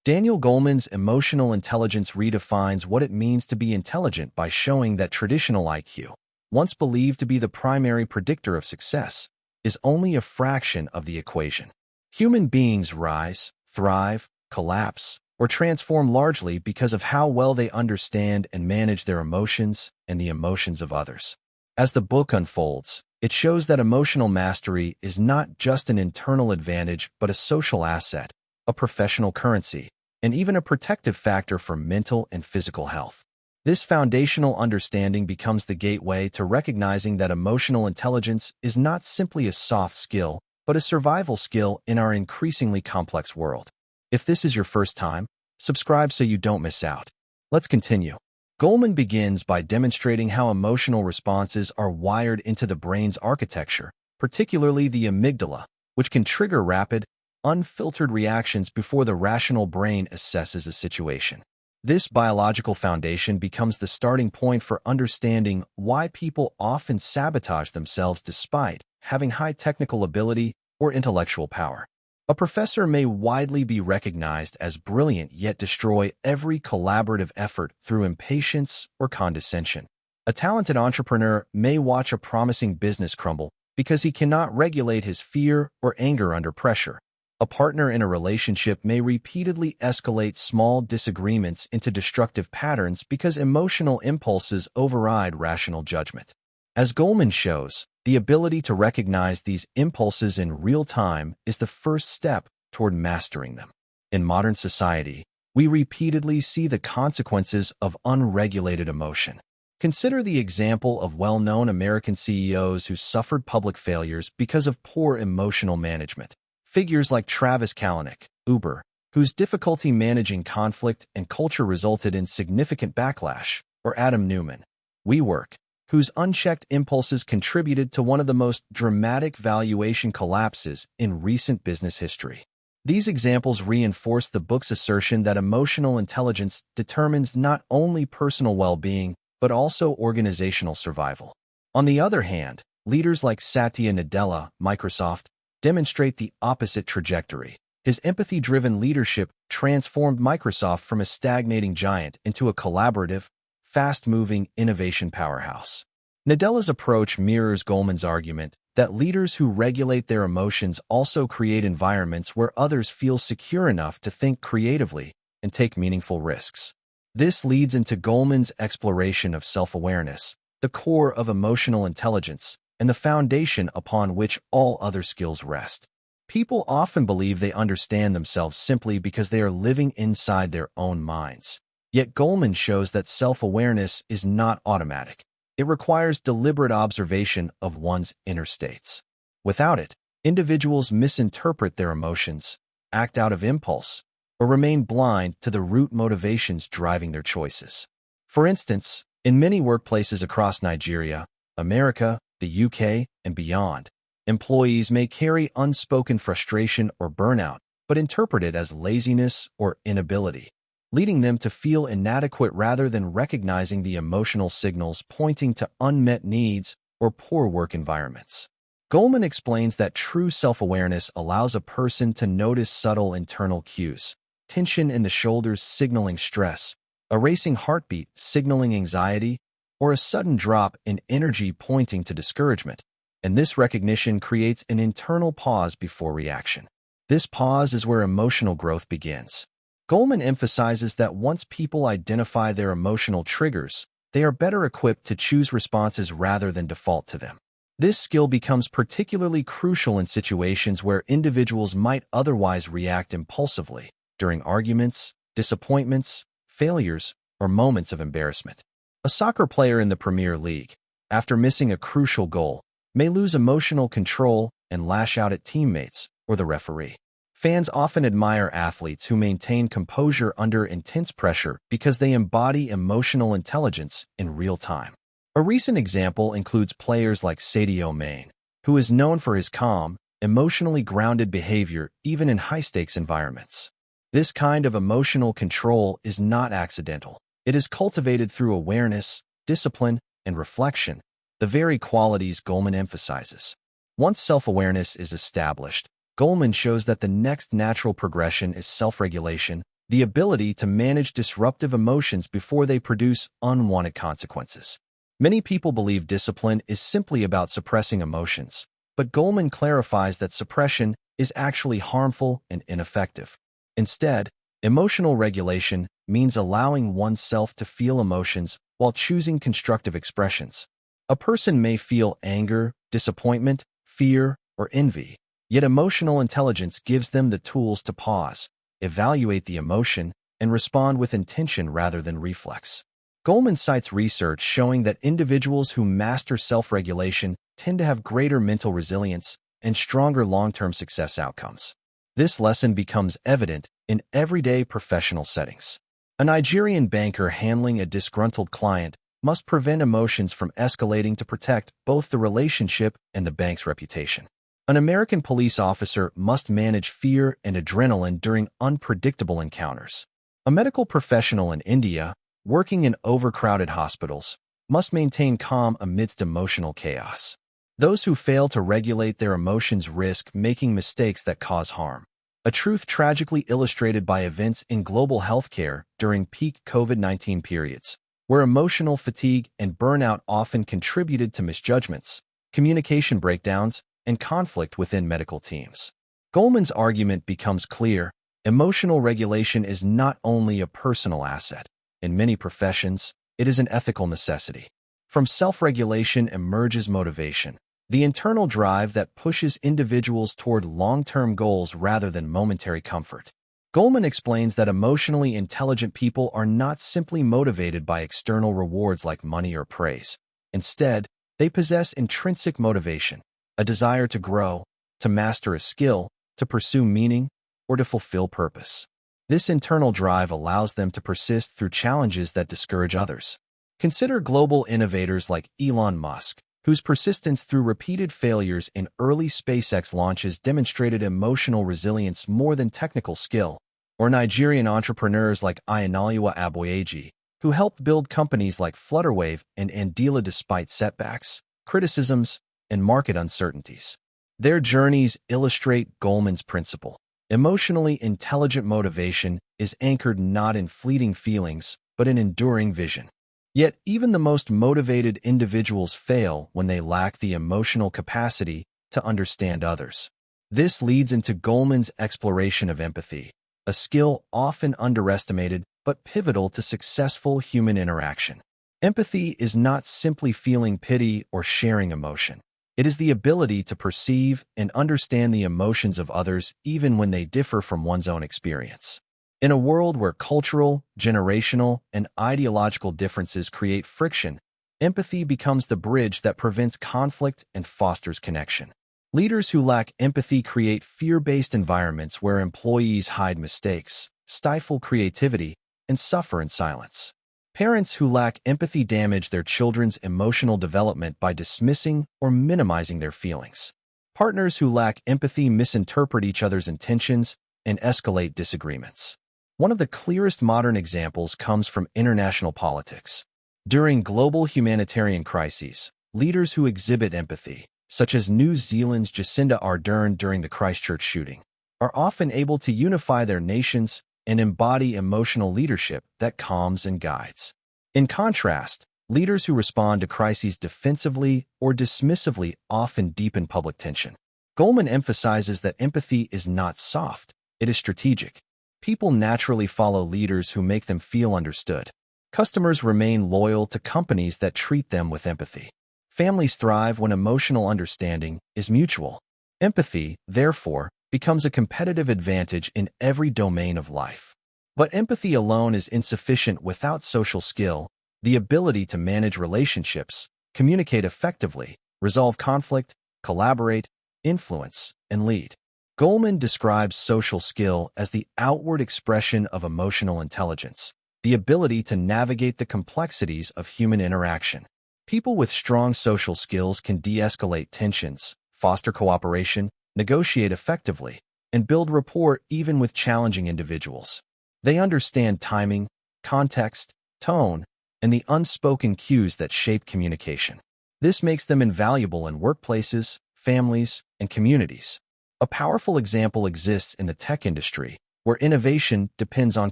Daniel Goleman's emotional intelligence redefines what it means to be intelligent by showing that traditional IQ, once believed to be the primary predictor of success, is only a fraction of the equation. Human beings rise, thrive, collapse, or transform largely because of how well they understand and manage their emotions and the emotions of others. As the book unfolds, it shows that emotional mastery is not just an internal advantage but a social asset, a professional currency, and even a protective factor for mental and physical health. This foundational understanding becomes the gateway to recognizing that emotional intelligence is not simply a soft skill, but a survival skill in our increasingly complex world. If this is your first time, subscribe so you don't miss out. Let's continue. Goleman begins by demonstrating how emotional responses are wired into the brain's architecture, particularly the amygdala, which can trigger rapid, unfiltered reactions before the rational brain assesses a situation. This biological foundation becomes the starting point for understanding why people often sabotage themselves despite having high technical ability or intellectual power. A professor may widely be recognized as brilliant yet destroy every collaborative effort through impatience or condescension. A talented entrepreneur may watch a promising business crumble because he cannot regulate his fear or anger under pressure. A partner in a relationship may repeatedly escalate small disagreements into destructive patterns because emotional impulses override rational judgment. As Goleman shows, the ability to recognize these impulses in real time is the first step toward mastering them. In modern society, we repeatedly see the consequences of unregulated emotion. Consider the example of well-known American CEOs who suffered public failures because of poor emotional management. Figures like Travis Kalanick, Uber, whose difficulty managing conflict and culture resulted in significant backlash, or Adam Neumann, WeWork, whose unchecked impulses contributed to one of the most dramatic valuation collapses in recent business history. These examples reinforce the book's assertion that emotional intelligence determines not only personal well-being, but also organizational survival. On the other hand, leaders like Satya Nadella, Microsoft, demonstrate the opposite trajectory. His empathy-driven leadership transformed Microsoft from a stagnating giant into a collaborative, fast-moving innovation powerhouse. Nadella's approach mirrors Goleman's argument that leaders who regulate their emotions also create environments where others feel secure enough to think creatively and take meaningful risks. This leads into Goleman's exploration of self-awareness, the core of emotional intelligence, and the foundation upon which all other skills rest. People often believe they understand themselves simply because they are living inside their own minds. Yet Goleman shows that self-awareness is not automatic. It requires deliberate observation of one's inner states. Without it, individuals misinterpret their emotions, act out of impulse, or remain blind to the root motivations driving their choices. For instance, in many workplaces across Nigeria, America, the UK, and beyond, employees may carry unspoken frustration or burnout, but interpret it as laziness or inability, leading them to feel inadequate rather than recognizing the emotional signals pointing to unmet needs or poor work environments. Goleman explains that true self-awareness allows a person to notice subtle internal cues, tension in the shoulders signaling stress, a racing heartbeat signaling anxiety, or a sudden drop in energy pointing to discouragement, and this recognition creates an internal pause before reaction. This pause is where emotional growth begins. Goleman emphasizes that once people identify their emotional triggers, they are better equipped to choose responses rather than default to them. This skill becomes particularly crucial in situations where individuals might otherwise react impulsively during arguments, disappointments, failures, or moments of embarrassment. A soccer player in the Premier League, after missing a crucial goal, may lose emotional control and lash out at teammates or the referee. Fans often admire athletes who maintain composure under intense pressure because they embody emotional intelligence in real time. A recent example includes players like Sadio Mane, who is known for his calm, emotionally grounded behavior even in high-stakes environments. This kind of emotional control is not accidental. It is cultivated through awareness, discipline, and reflection, the very qualities Goleman emphasizes. Once self-awareness is established, Goleman shows that the next natural progression is self-regulation, the ability to manage disruptive emotions before they produce unwanted consequences. Many people believe discipline is simply about suppressing emotions, but Goleman clarifies that suppression is actually harmful and ineffective. Instead, emotional regulation means allowing oneself to feel emotions while choosing constructive expressions. A person may feel anger, disappointment, fear, or envy, yet emotional intelligence gives them the tools to pause, evaluate the emotion, and respond with intention rather than reflex. Goleman cites research showing that individuals who master self-regulation tend to have greater mental resilience and stronger long-term success outcomes. This lesson becomes evident in everyday professional settings. A Nigerian banker handling a disgruntled client must prevent emotions from escalating to protect both the relationship and the bank's reputation. An American police officer must manage fear and adrenaline during unpredictable encounters. A medical professional in India, working in overcrowded hospitals, must maintain calm amidst emotional chaos. Those who fail to regulate their emotions risk making mistakes that cause harm. A truth tragically illustrated by events in global healthcare during peak COVID-19 periods, where emotional fatigue and burnout often contributed to misjudgments, communication breakdowns, and conflict within medical teams. Goleman's argument becomes clear: emotional regulation is not only a personal asset. In many professions, it is an ethical necessity. From self-regulation emerges motivation, the internal drive that pushes individuals toward long-term goals rather than momentary comfort. Goleman explains that emotionally intelligent people are not simply motivated by external rewards like money or praise. Instead, they possess intrinsic motivation, a desire to grow, to master a skill, to pursue meaning, or to fulfill purpose. This internal drive allows them to persist through challenges that discourage others. Consider global innovators like Elon Musk, whose persistence through repeated failures in early SpaceX launches demonstrated emotional resilience more than technical skill, or Nigerian entrepreneurs like Ayinoluwa Aboyeji, who helped build companies like Flutterwave and Andila despite setbacks, criticisms, and market uncertainties. Their journeys illustrate Goleman's principle. Emotionally intelligent motivation is anchored not in fleeting feelings, but in enduring vision. Yet, even the most motivated individuals fail when they lack the emotional capacity to understand others. This leads into Goleman's exploration of empathy, a skill often underestimated but pivotal to successful human interaction. Empathy is not simply feeling pity or sharing emotion. It is the ability to perceive and understand the emotions of others even when they differ from one's own experience. In a world where cultural, generational, and ideological differences create friction, empathy becomes the bridge that prevents conflict and fosters connection. Leaders who lack empathy create fear-based environments where employees hide mistakes, stifle creativity, and suffer in silence. Parents who lack empathy damage their children's emotional development by dismissing or minimizing their feelings. Partners who lack empathy misinterpret each other's intentions and escalate disagreements. One of the clearest modern examples comes from international politics. During global humanitarian crises, leaders who exhibit empathy, such as New Zealand's Jacinda Ardern during the Christchurch shooting, are often able to unify their nations and embody emotional leadership that calms and guides. In contrast, leaders who respond to crises defensively or dismissively often deepen public tension. Goleman emphasizes that empathy is not soft, it is strategic. People naturally follow leaders who make them feel understood. Customers remain loyal to companies that treat them with empathy. Families thrive when emotional understanding is mutual. Empathy, therefore, becomes a competitive advantage in every domain of life. But empathy alone is insufficient without social skill, the ability to manage relationships, communicate effectively, resolve conflict, collaborate, influence, and lead. Goleman describes social skill as the outward expression of emotional intelligence, the ability to navigate the complexities of human interaction. People with strong social skills can de-escalate tensions, foster cooperation, negotiate effectively, and build rapport even with challenging individuals. They understand timing, context, tone, and the unspoken cues that shape communication. This makes them invaluable in workplaces, families, and communities. A powerful example exists in the tech industry, where innovation depends on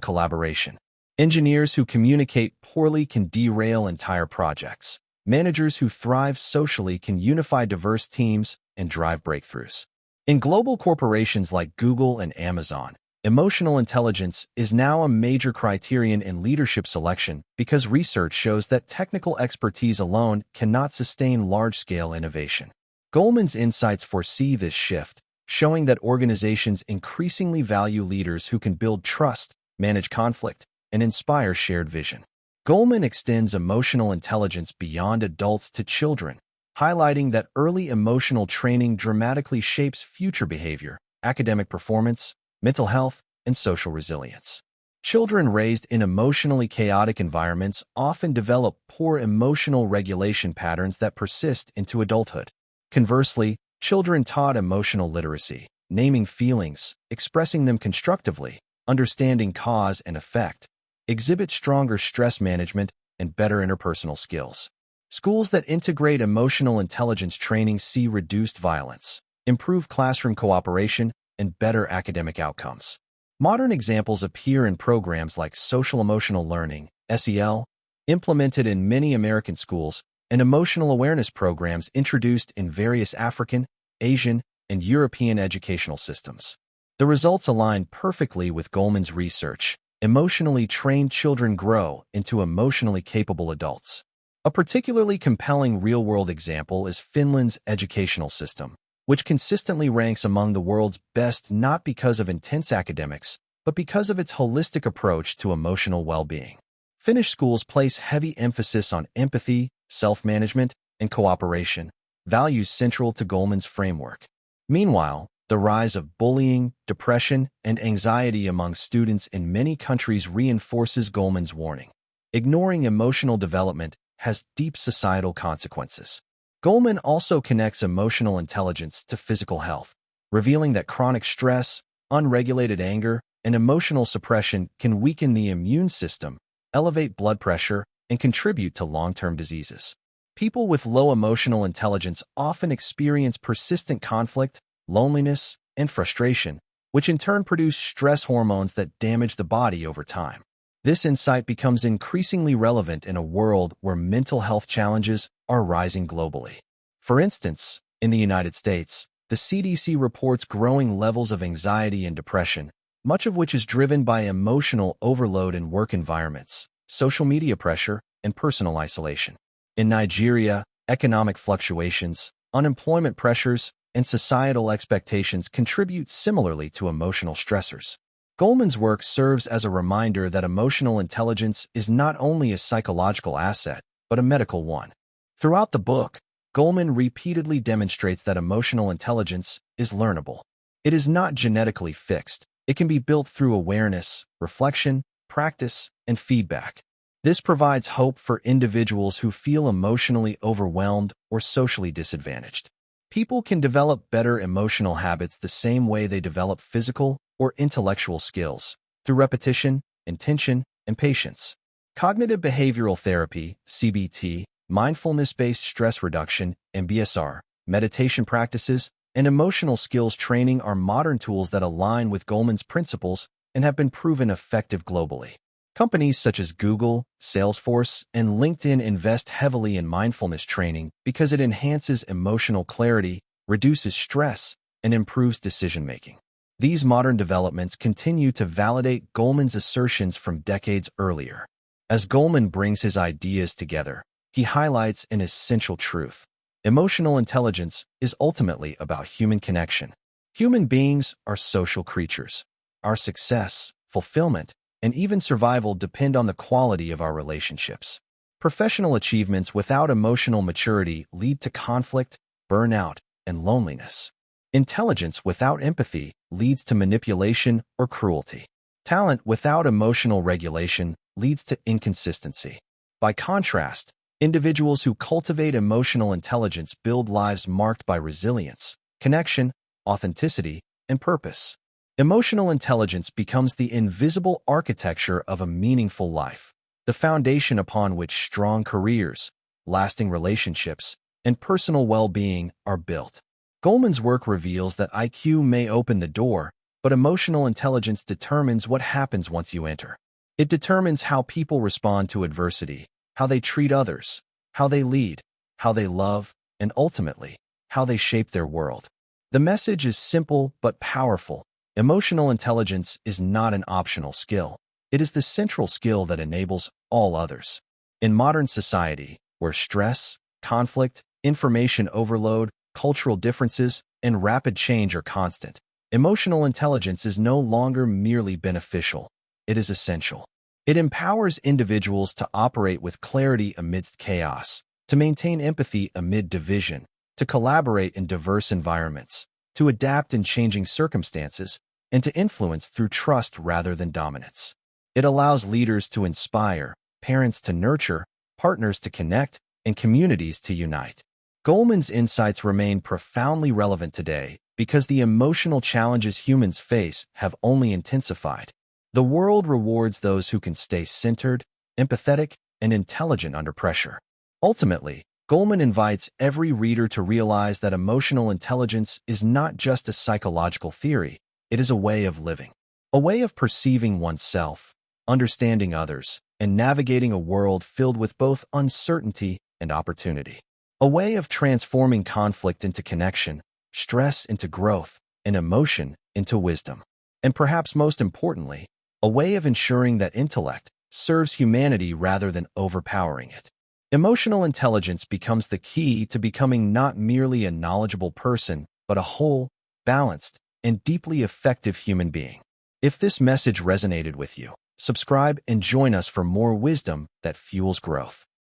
collaboration. Engineers who communicate poorly can derail entire projects. Managers who thrive socially can unify diverse teams and drive breakthroughs. In global corporations like Google and Amazon, emotional intelligence is now a major criterion in leadership selection because research shows that technical expertise alone cannot sustain large-scale innovation. Goleman's insights foresee this shift, showing that organizations increasingly value leaders who can build trust, manage conflict, and inspire shared vision. Goleman extends emotional intelligence beyond adults to children, highlighting that early emotional training dramatically shapes future behavior, academic performance, mental health, and social resilience. Children raised in emotionally chaotic environments often develop poor emotional regulation patterns that persist into adulthood. Conversely, children taught emotional literacy, naming feelings, expressing them constructively, understanding cause and effect, exhibit stronger stress management and better interpersonal skills. Schools that integrate emotional intelligence training see reduced violence, improved classroom cooperation, and better academic outcomes. Modern examples appear in programs like social emotional learning, SEL, implemented in many American schools, and emotional awareness programs introduced in various African, Asian, and European educational systems. The results align perfectly with Goleman's research. Emotionally trained children grow into emotionally capable adults. A particularly compelling real-world example is Finland's educational system, which consistently ranks among the world's best not because of intense academics, but because of its holistic approach to emotional well-being. Finnish schools place heavy emphasis on empathy, self-management, and cooperation, values central to Goleman's framework. Meanwhile, the rise of bullying, depression, and anxiety among students in many countries reinforces Goleman's warning. Ignoring emotional development has deep societal consequences. Goleman also connects emotional intelligence to physical health, revealing that chronic stress, unregulated anger, and emotional suppression can weaken the immune system, elevate blood pressure, and contribute to long-term diseases. People with low emotional intelligence often experience persistent conflict, loneliness, and frustration, which in turn produce stress hormones that damage the body over time. This insight becomes increasingly relevant in a world where mental health challenges are rising globally. For instance, in the United States, the CDC reports growing levels of anxiety and depression, much of which is driven by emotional overload in work environments, social media pressure, and personal isolation. In Nigeria, economic fluctuations, unemployment pressures, and societal expectations contribute similarly to emotional stressors. Goleman's work serves as a reminder that emotional intelligence is not only a psychological asset, but a medical one. Throughout the book, Goleman repeatedly demonstrates that emotional intelligence is learnable. It is not genetically fixed. It can be built through awareness, reflection, practice, and feedback. This provides hope for individuals who feel emotionally overwhelmed or socially disadvantaged. People can develop better emotional habits the same way they develop physical or intellectual skills, through repetition, intention, and patience. Cognitive behavioral therapy, CBT, mindfulness-based stress reduction, MBSR, meditation practices, and emotional skills training are modern tools that align with Goleman's principles and have been proven effective globally. Companies such as Google, Salesforce, and LinkedIn invest heavily in mindfulness training because it enhances emotional clarity, reduces stress, and improves decision-making. These modern developments continue to validate Goleman's assertions from decades earlier. As Goleman brings his ideas together, he highlights an essential truth. Emotional intelligence is ultimately about human connection. Human beings are social creatures. Our success, fulfillment, and even survival depend on the quality of our relationships. Professional achievements without emotional maturity lead to conflict, burnout, and loneliness. Intelligence without empathy leads to manipulation or cruelty. Talent without emotional regulation leads to inconsistency. By contrast, individuals who cultivate emotional intelligence build lives marked by resilience, connection, authenticity, and purpose. Emotional intelligence becomes the invisible architecture of a meaningful life, the foundation upon which strong careers, lasting relationships, and personal well-being are built. Goleman's work reveals that IQ may open the door, but emotional intelligence determines what happens once you enter. It determines how people respond to adversity, how they treat others, how they lead, how they love, and ultimately, how they shape their world. The message is simple but powerful. Emotional intelligence is not an optional skill. It is the central skill that enables all others. In modern society, where stress, conflict, information overload, cultural differences, and rapid change are constant, emotional intelligence is no longer merely beneficial. It is essential. It empowers individuals to operate with clarity amidst chaos, to maintain empathy amid division, to collaborate in diverse environments, to adapt in changing circumstances, and to influence through trust rather than dominance. It allows leaders to inspire, parents to nurture, partners to connect, and communities to unite. Goleman's insights remain profoundly relevant today because the emotional challenges humans face have only intensified. The world rewards those who can stay centered, empathetic, and intelligent under pressure. Ultimately, Goleman invites every reader to realize that emotional intelligence is not just a psychological theory, it is a way of living. A way of perceiving oneself, understanding others, and navigating a world filled with both uncertainty and opportunity. A way of transforming conflict into connection, stress into growth, and emotion into wisdom. And perhaps most importantly, a way of ensuring that intellect serves humanity rather than overpowering it. Emotional intelligence becomes the key to becoming not merely a knowledgeable person, but a whole, balanced, and deeply effective human being. If this message resonated with you, subscribe and join us for more wisdom that fuels growth.